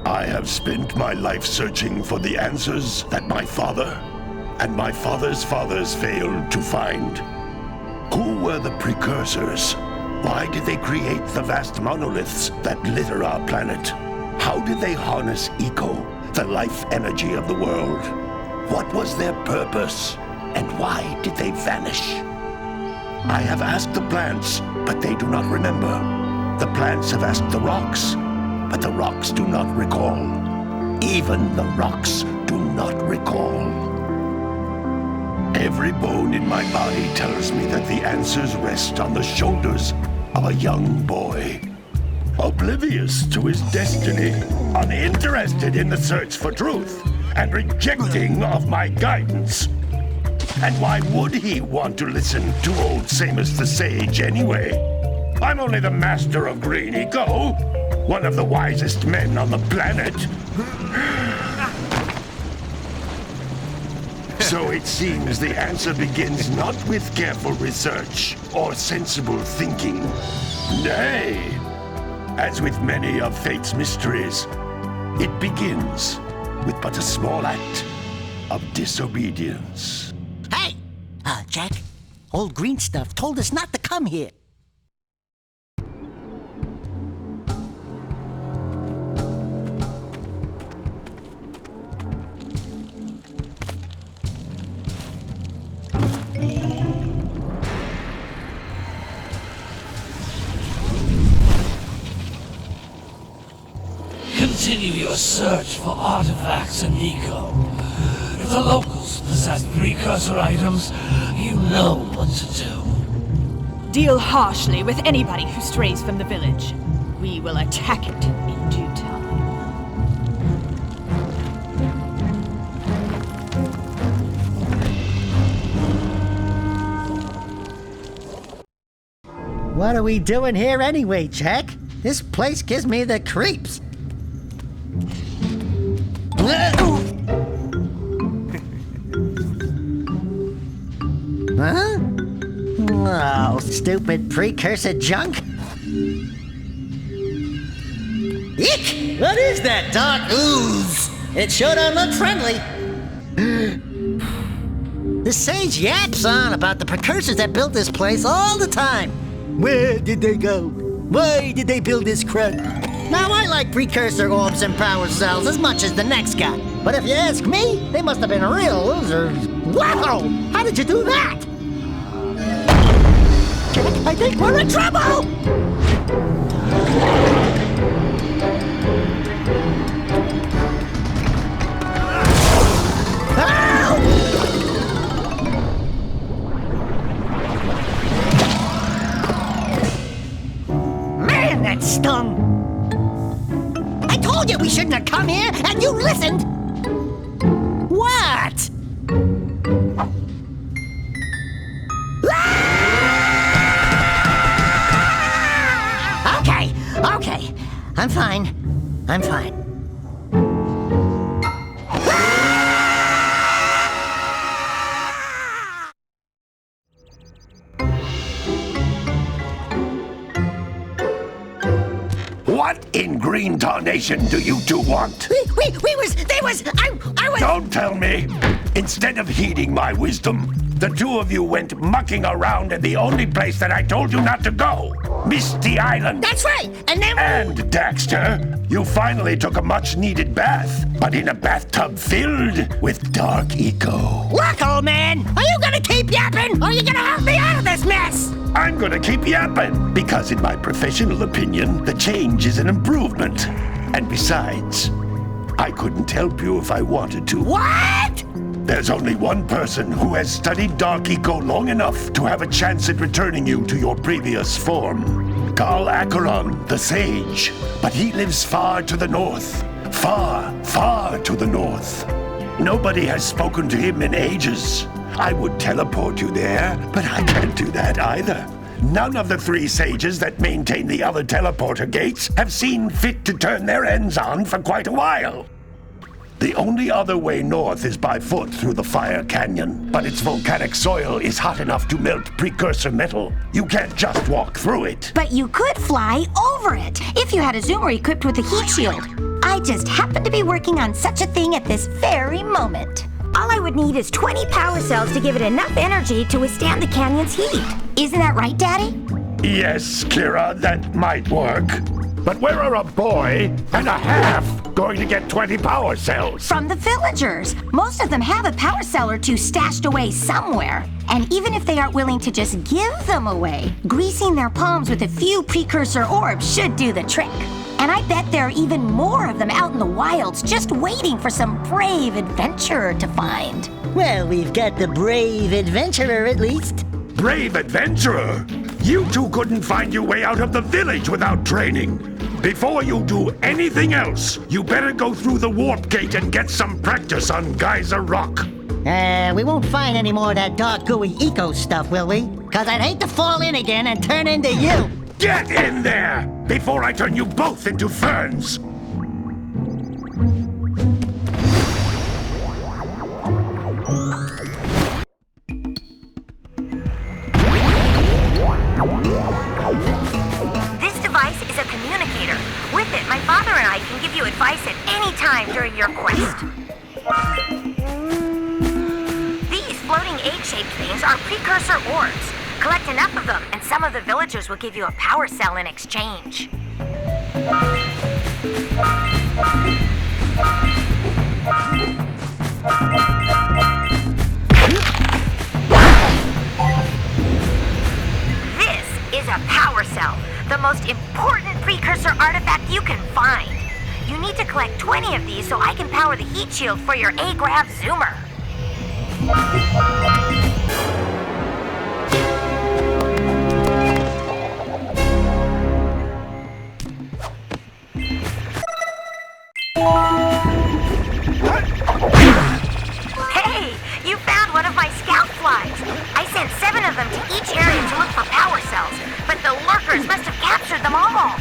I have spent my life searching for the answers that my father and my father's fathers failed to find. Who were the precursors? Why did they create the vast monoliths that litter our planet? How did they harness eco, the life energy of the world? What was their purpose? And why did they vanish? I have asked the plants, but they do not remember. The plants have asked the rocks, but the rocks do not recall. Even the rocks do not recall. Every bone in my body tells me that the answers rest on the shoulders of a young boy. Oblivious to his destiny, uninterested in the search for truth, and rejecting of my guidance. And why would he want to listen to old Samus the Sage anyway? I'm only the master of green eco, one of the wisest men on the planet. So it seems the answer begins not with careful research or sensible thinking. Nay, as with many of fate's mysteries, it begins with but a small act of disobedience. Hey! Jak, old green stuff told us not to come here. Continue your search for artifacts and eco. If the locals possess precursor items, you know what to do. Deal harshly with anybody who strays from the village. We will attack it in due time. What are we doing here anyway, Jak? This place gives me the creeps. Huh? Oh, stupid precursor junk. Eek! What is that dark ooze? It sure don't look friendly. The sage yaps on about the precursors that built this place all the time. Where did they go? Why did they build this crap? Now, I like precursor orbs and power cells as much as the next guy. But if you ask me, they must have been real losers. Wow! How did you do that? I think we're in trouble! Man, that stung! I told you we shouldn't have come here, and you listened! What? Okay. I'm fine. What in green tarnation do you two want? I was... Don't tell me! Instead of heeding my wisdom, the two of you went mucking around in the only place that I told you not to go! Misty Island! That's right! And then... And, Daxter, you finally took a much-needed bath, but in a bathtub filled with dark eco. Look, old man! Are you gonna keep yapping, or are you gonna help me out of this mess? I'm gonna keep yapping, because in my professional opinion, the change is an improvement. And besides, I couldn't help you if I wanted to. What? There's only one person who has studied Dark Eco long enough to have a chance at returning you to your previous form. Carl Acheron, the Sage. But he lives far to the north. Far, far to the north. Nobody has spoken to him in ages. I would teleport you there, but I can't do that either. None of the three sages that maintain the other teleporter gates have seen fit to turn their ends on for quite a while. The only other way north is by foot through the Fire Canyon, but its volcanic soil is hot enough to melt precursor metal. You can't just walk through it. But you could fly over it if you had a zoomer equipped with a heat shield. I just happen to be working on such a thing at this very moment. All I would need is 20 power cells to give it enough energy to withstand the canyon's heat. Isn't that right, Daddy? Yes, Kira, that might work. But where are a boy and a half going to get 20 power cells? From the villagers. Most of them have a power cell or two stashed away somewhere. And even if they aren't willing to just give them away, greasing their palms with a few precursor orbs should do the trick. And I bet there are even more of them out in the wilds just waiting for some brave adventurer to find. Well, we've got the brave adventurer at least. Brave adventurer? You two couldn't find your way out of the village without training. Before you do anything else, you better go through the warp gate and get some practice on Geyser Rock. We won't find any more of that dark gooey eco stuff, will we? 'Cause I'd hate to fall in again and turn into you. Get in there before I turn you both into ferns. This device is a communicator. With it, my father and I can give you advice at any time during your quest. These floating egg-shaped things are precursor orbs. Collect enough of them, and some of the villagers will give you a power cell in exchange. This is a power cell, the most important precursor artifact you can find. You need to collect 20 of these so I can power the heat shield for your A-Grav zoomer. Hey, you found one of my scout flies. I sent 7 of them to each area to look for power cells, but the lurkers must have captured them all.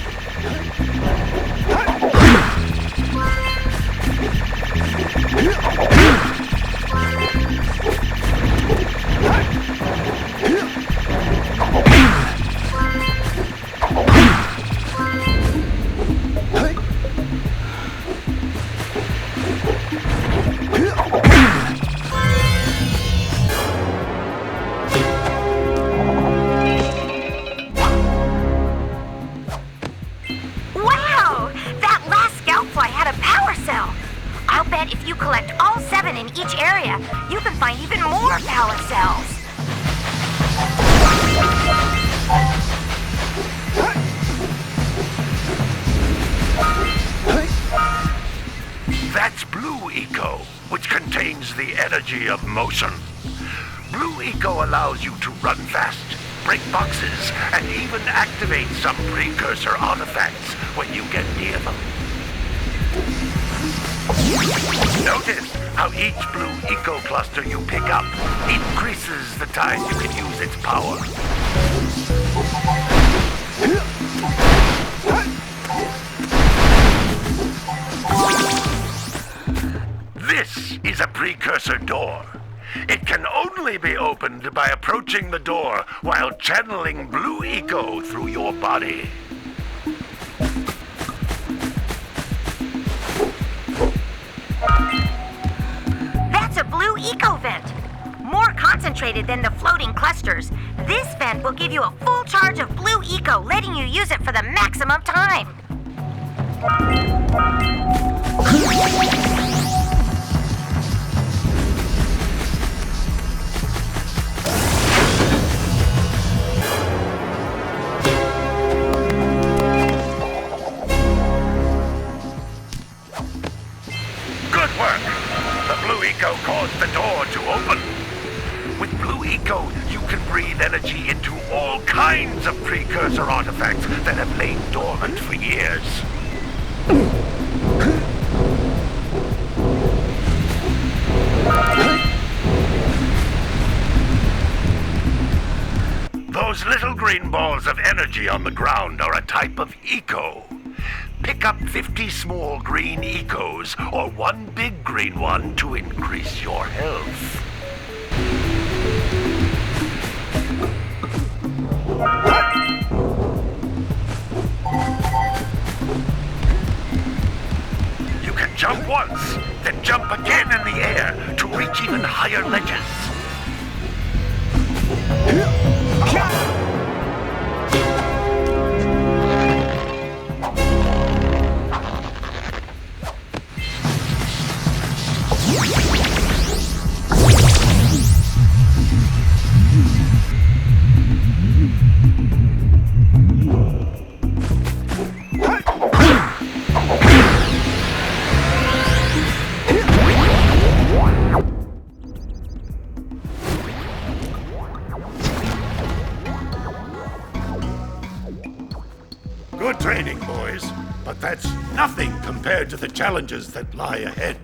Wow! That last scout fly had a power cell. I'll bet if you collect all 7 in each area, you can find even more power cells. That's Blue Eco, which contains the energy of motion. Blue Eco allows you to run fast, break boxes, and even activate some precursor artifacts when you get near them. Notice how each Blue Eco cluster you pick up increases the time you can use its power. This is a precursor door. It can only be opened by approaching the door while channeling Blue Eco through your body. That's a Blue Eco vent. More concentrated than the floating clusters. This vent will give you a full charge of Blue Eco, letting you use it for the maximum time. Good work! The Blue Eco caused the door to open. With Blue Eco, you can breathe energy into all kinds of precursor artifacts that have lain dormant for years. Those little green balls of energy on the ground are a type of eco. Pick up 50 small green ecos or one big green one to increase your health. You can jump once, then jump again in the air to reach even higher ledges. Good training, boys, but that's nothing compared to the challenges that lie ahead.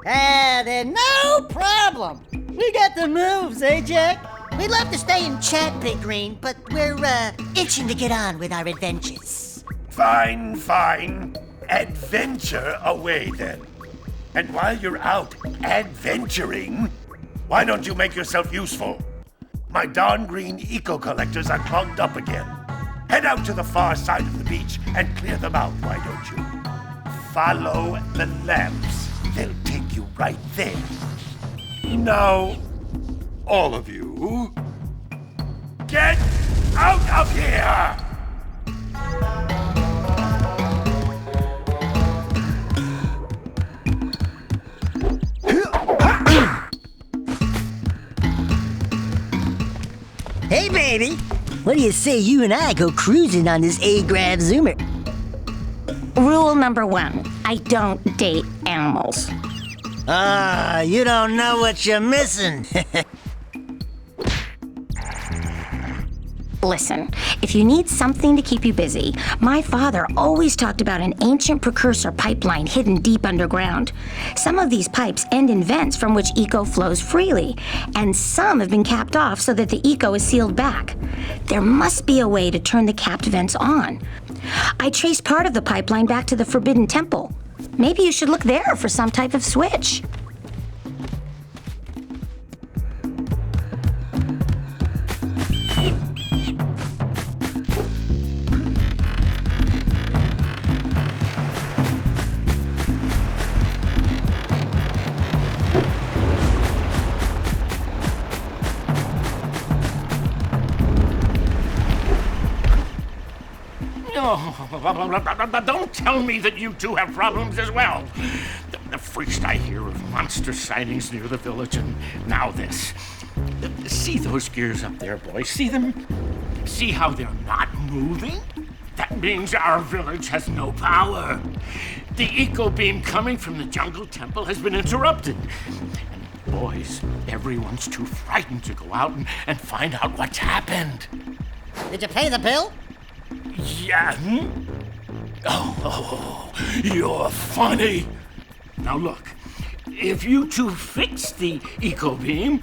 Then no problem. We got the moves, eh, Jak? We'd love to stay and chat, Big Green, but we're, itching to get on with our adventures. Fine, fine. Adventure away, then. And while you're out adventuring, why don't you make yourself useful? My darn green eco-collectors are clogged up again. Head out to the far side of the beach and clear them out, why don't you? Follow the lamps. They'll take you right there. Now, all of you, get out of here! Hey, baby. What do you say you and I go cruising on this A-Grav Zoomer? Rule number 1, I don't date animals. You don't know what you're missing. Listen, if you need something to keep you busy, my father always talked about an ancient precursor pipeline hidden deep underground. Some of these pipes end in vents from which eco flows freely, and some have been capped off so that the eco is sealed back. There must be a way to turn the capped vents on. I traced part of the pipeline back to the Forbidden Temple. Maybe you should look there for some type of switch. Don't tell me that you two have problems as well. The first I hear of monster sightings near the village, and now this. See those gears up there, boys? See them? See how they're not moving? That means our village has no power. The eco beam coming from the jungle temple has been interrupted. And boys, everyone's too frightened to go out and find out what's happened. Did you pay the bill? Yeah. Oh, you're funny. Now look, if you two fix the eco beam,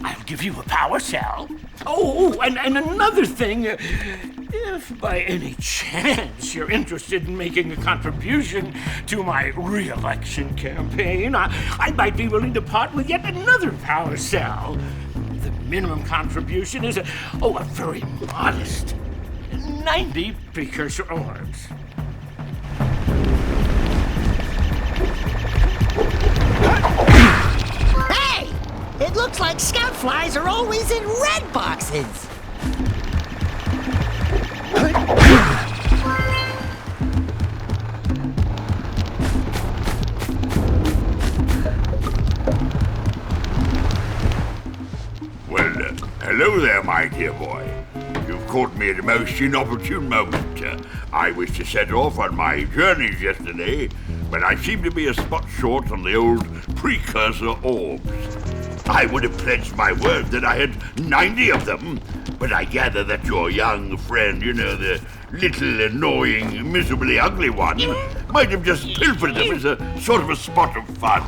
I'll give you a power cell. Oh, and another thing, if by any chance you're interested in making a contribution to my re-election campaign, I might be willing to part with yet another power cell. The minimum contribution is a very modest 90 Precursor Orbs. Hey! It looks like scout flies are always in red boxes. Well, hello there, my dear boy. You've caught me at a most inopportune moment. I was to set off on my journeys yesterday, but I seem to be a spot short on the old Precursor Orbs. I would have pledged my word that I had 90 of them, but I gather that your young friend, the little annoying, miserably ugly one, might have just pilfered them as a sort of a spot of fun.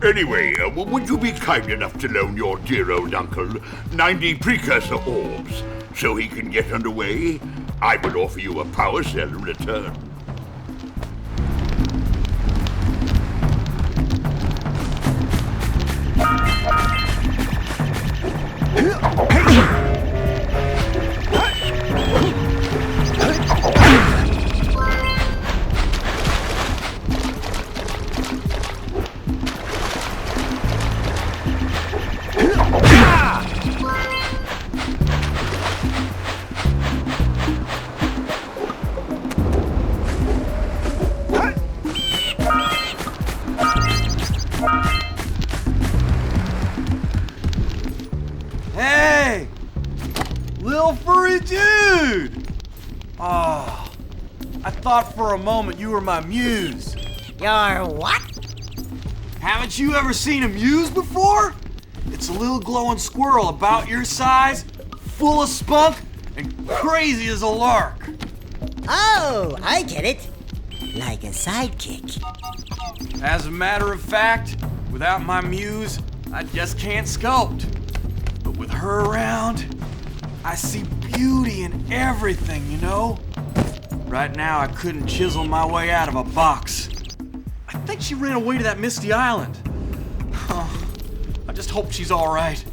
Anyway, would you be kind enough to loan your dear old uncle 90 Precursor Orbs so he can get underway? I will offer you a power cell in return. Hey! Lil furry dude! Oh, I thought for a moment you were my muse. Your what? Haven't you ever seen a muse before? It's a little glowing squirrel about your size, full of spunk, and crazy as a lark. Oh, I get it. Like a sidekick. As a matter of fact, without my muse, I just can't sculpt. But with her around, I see beauty in everything, you know? Right now, I couldn't chisel my way out of a box. I think she ran away to that misty island. Oh, I just hope she's all right.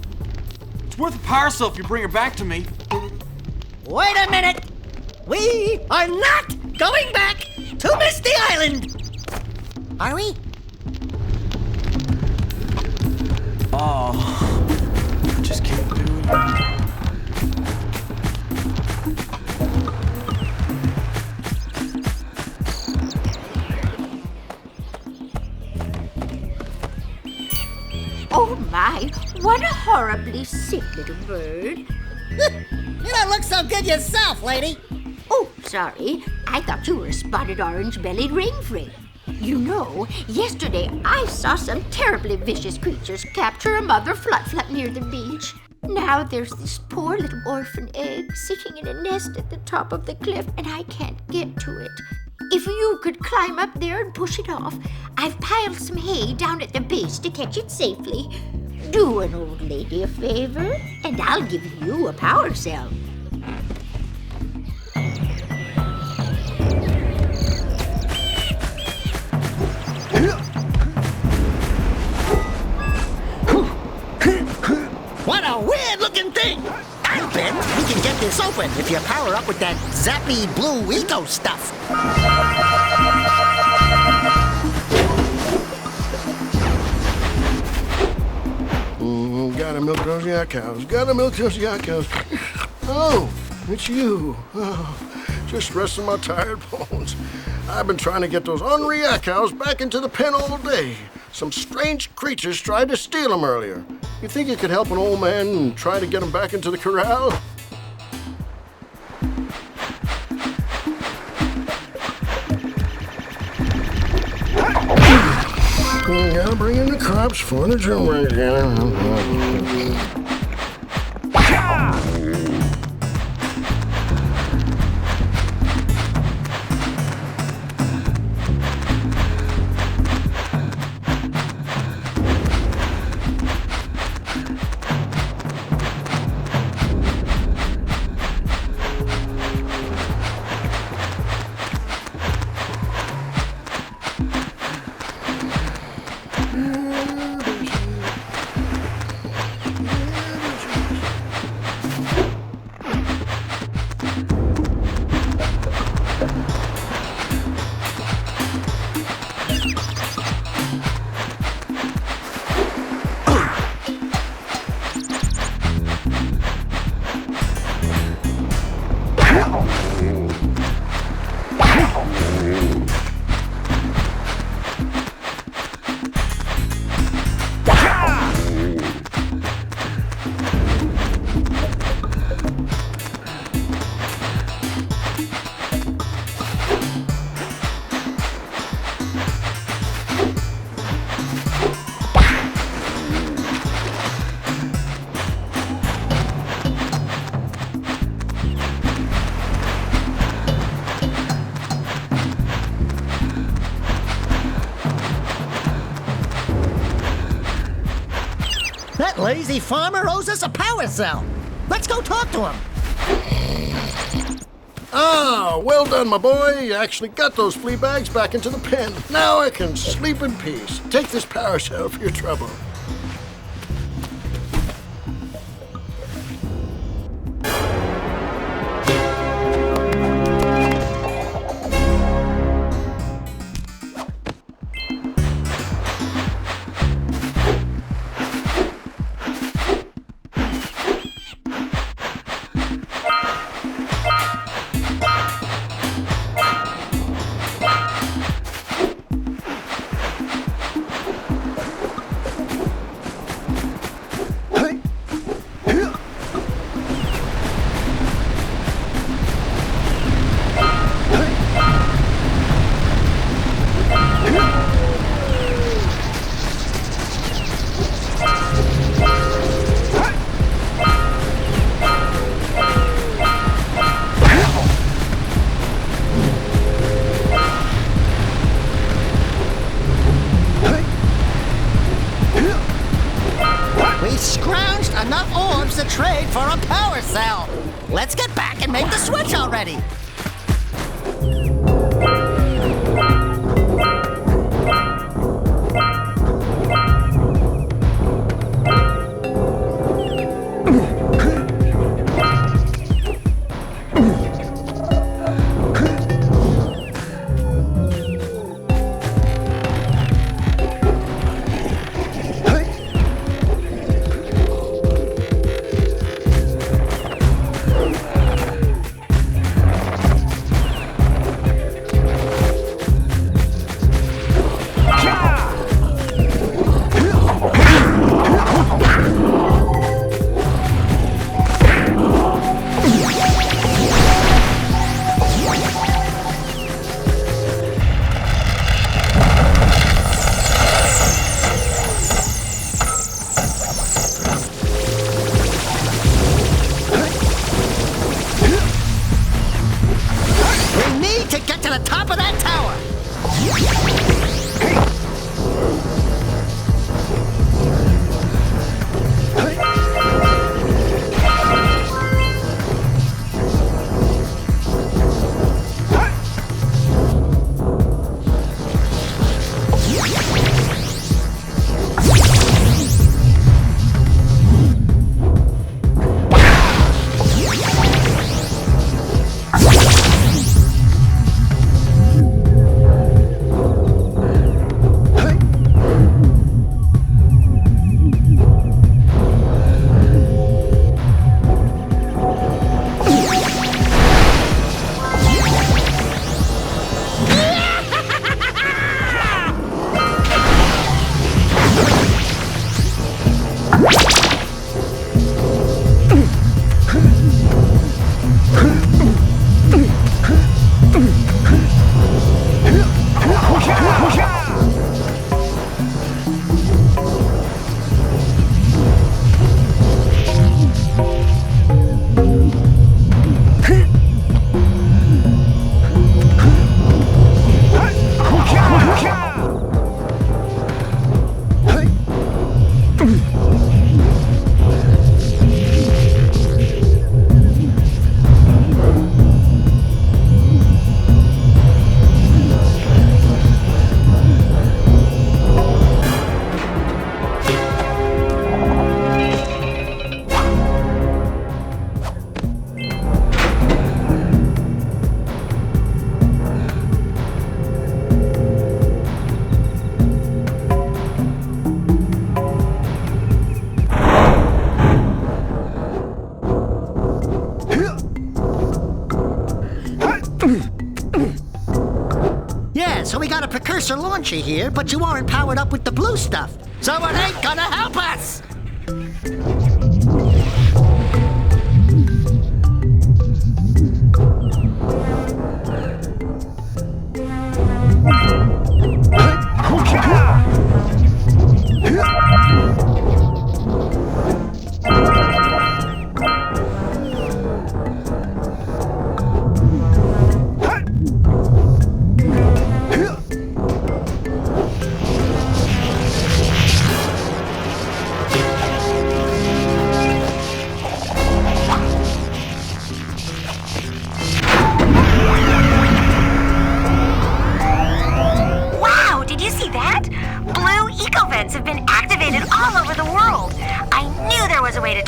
It's worth a power cell if you bring her back to me. Wait a minute! We are not going back to Misty Island! Are we? Oh, I just can't do it. Oh my, what a horribly sick little bird. You don't look so good yourself, lady. Oh, sorry. I thought you were a spotted orange-bellied rainfrey. You know, yesterday I saw some terribly vicious creatures capture a mother flut-flut near the beach. Now there's this poor little orphan egg sitting in a nest at the top of the cliff and I can't get to it. If you could climb up there and push it off, I've piled some hay down at the base to catch it safely. Do an old lady a favor, and I'll give you a power cell. What a weird-looking thing! I bet we can get this open if you power up with that zappy blue eco stuff. Gotta milk those yak cows. Gotta milk those yak cows. Oh, it's you. Oh, just resting my tired bones. I've been trying to get those ornery yak cows back into the pen all day. Some strange creatures tried to steal them earlier. You think you could help an old man and try to get them back into the corral? You gotta bring in the crops for the drum again. That lazy farmer owes us a power cell. Let's go talk to him. Ah, well done, my boy. You actually got those flea bags back into the pen. Now I can sleep in peace. Take this power cell for your trouble. Enough orbs to trade for a power cell. Let's get back and make the switch already. So we got a Precursor launcher here, but you aren't powered up with the blue stuff. So it ain't gonna help us!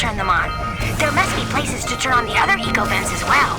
turn them on. There must be places to turn on the other eco vents as well.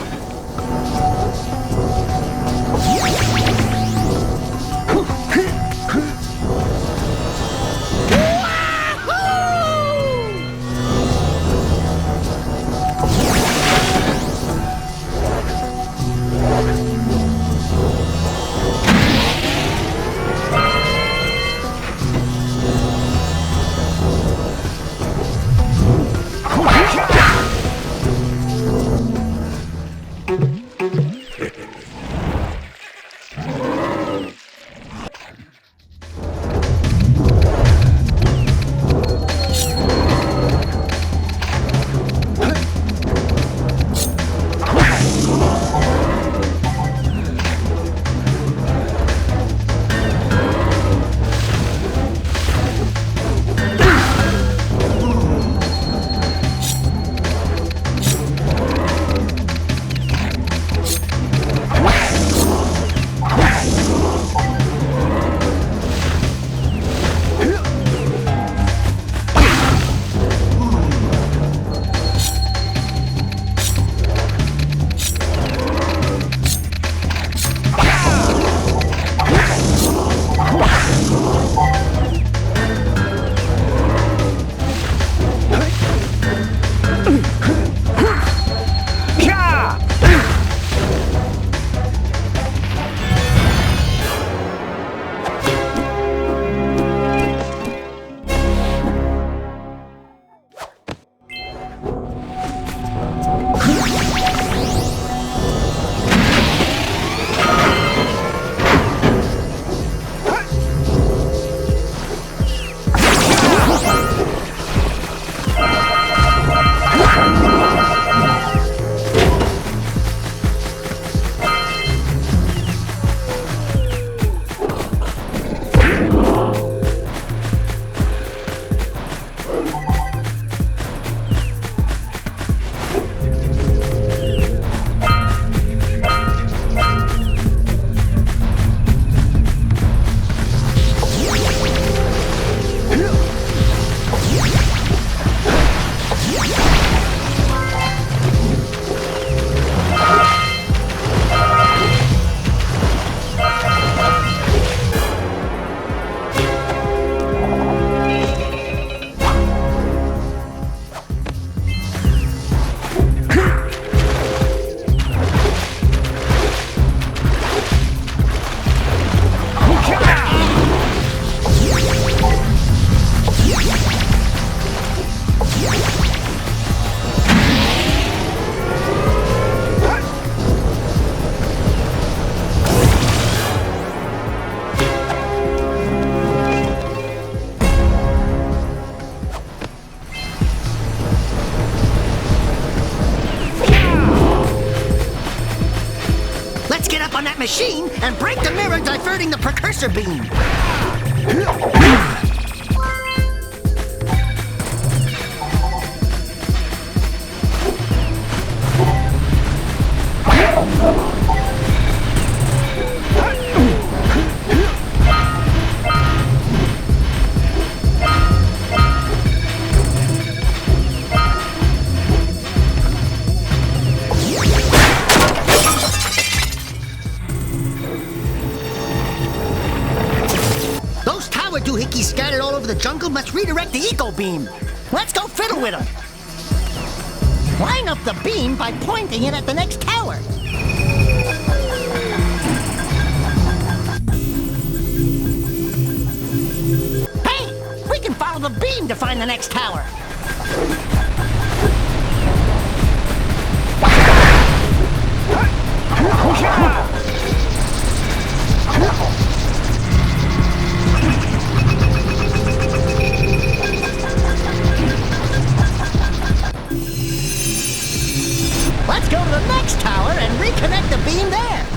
Machine and break the mirror diverting the precursor beam. Doohickeys scattered all over the jungle must redirect the eco beam. Let's go fiddle with them. Line up the beam by pointing it at the next tower. Hey, we can follow the beam to find the next tower. Let's go to the next tower and reconnect the beam there.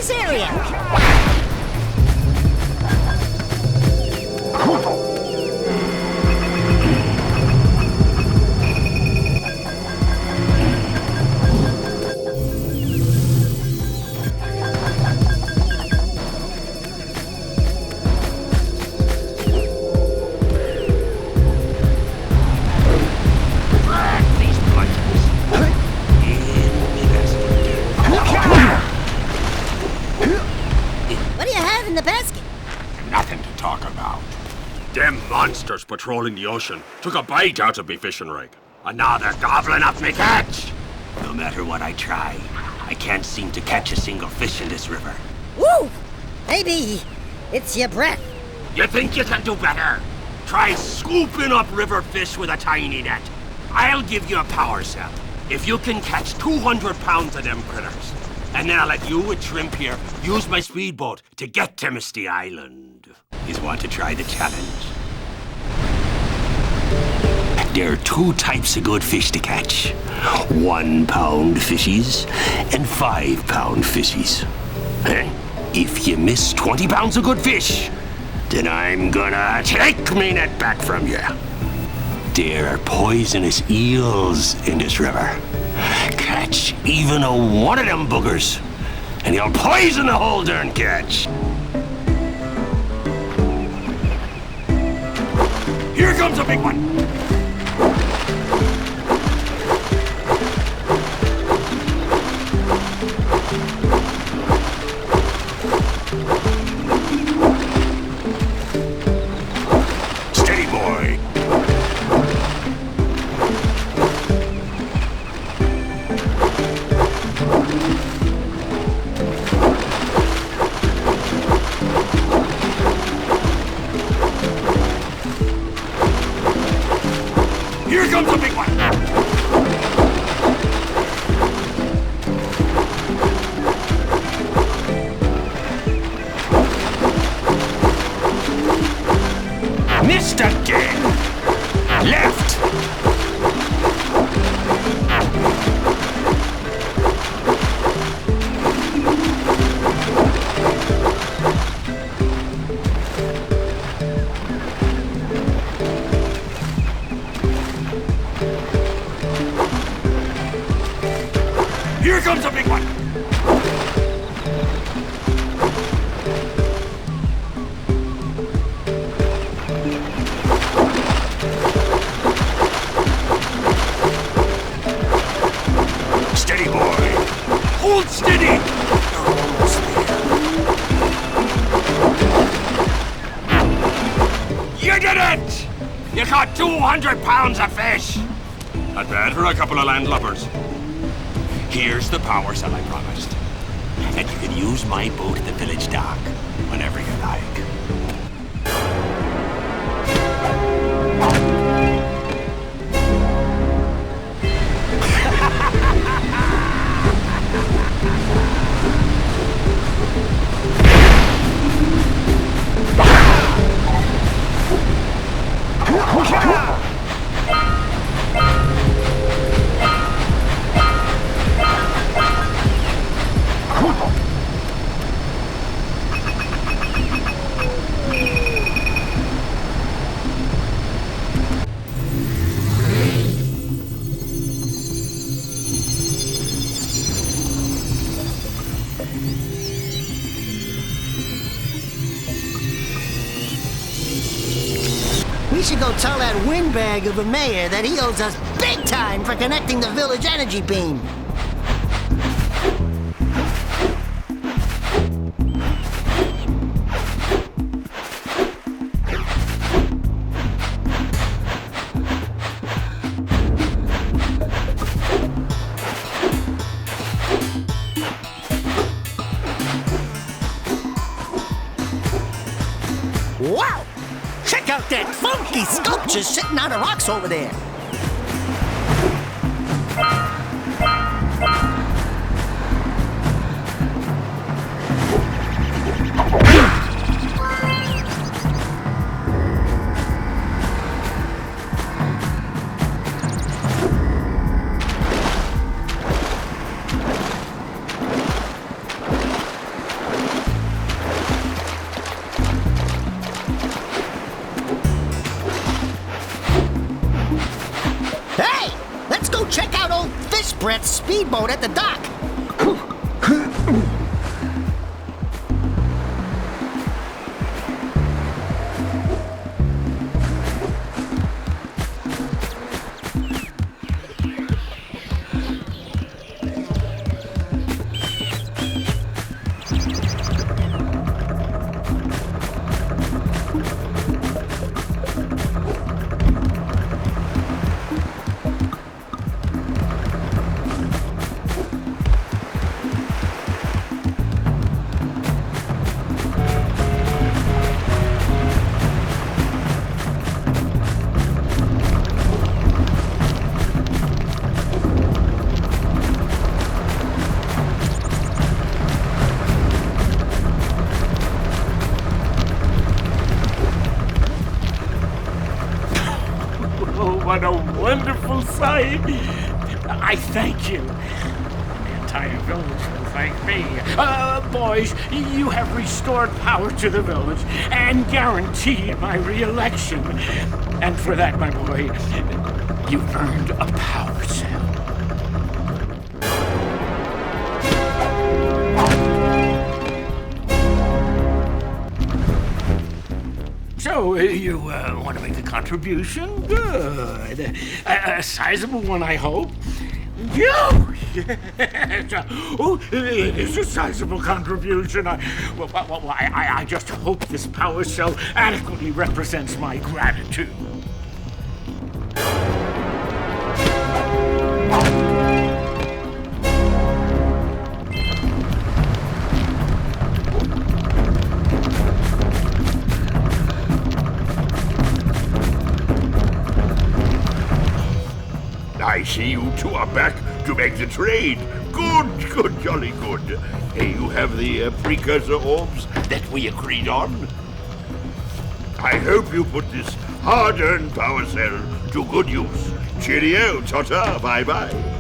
this area. What do you have in the basket? Nothing to talk about. Them monsters patrolling the ocean took a bite out of me fishing rig. And now they're gobbling up me catch. No matter what I try, I can't seem to catch a single fish in this river. Woo! Maybe it's your breath. You think you can do better? Try scooping up river fish with a tiny net. I'll give you a power cell if you can catch 200 pounds of them critters. And then I'll let you with Shrimp here use my speedboat to get to Misty Island. You want to try the challenge? There are two types of good fish to catch. 1 pound fishies and 5 pound fishies. If you miss 20 pounds of good fish, then I'm gonna take me net back from you. There are poisonous eels in this river. Catch even one of them boogers, and you'll poison the whole darn catch. Here comes a big one. Steady, boy. Here comes a big one. Missed again. Left. Here comes a big one. Steady, boy. Hold steady. You're almost there. You did it! You caught 200 pounds of fish. Not bad for a couple of landlubbers. Here's the power cell I promised. And you can use my boat at the village dock whenever you like. We should go tell that windbag of a mayor that he owes us big time for connecting the village energy beam. Wow! Check out that funky sculpture sitting on the rocks over there. speedboat at the dock. What a wonderful sight! I thank you. The entire village will thank me. Boys, you have restored power to the village and guaranteed my re-election. And for that, my boy, you've earned a power cell. So, you want to make a contribution? Good. A sizable one, I hope. Yes. Oh, it is a sizable contribution. I just hope this power cell adequately represents my gratitude. I see you two are back to make the trade. Good, jolly good. Hey, you have the Precursor Orbs that we agreed on? I hope you put this hard-earned power cell to good use. Cheerio, ta-ta, bye-bye.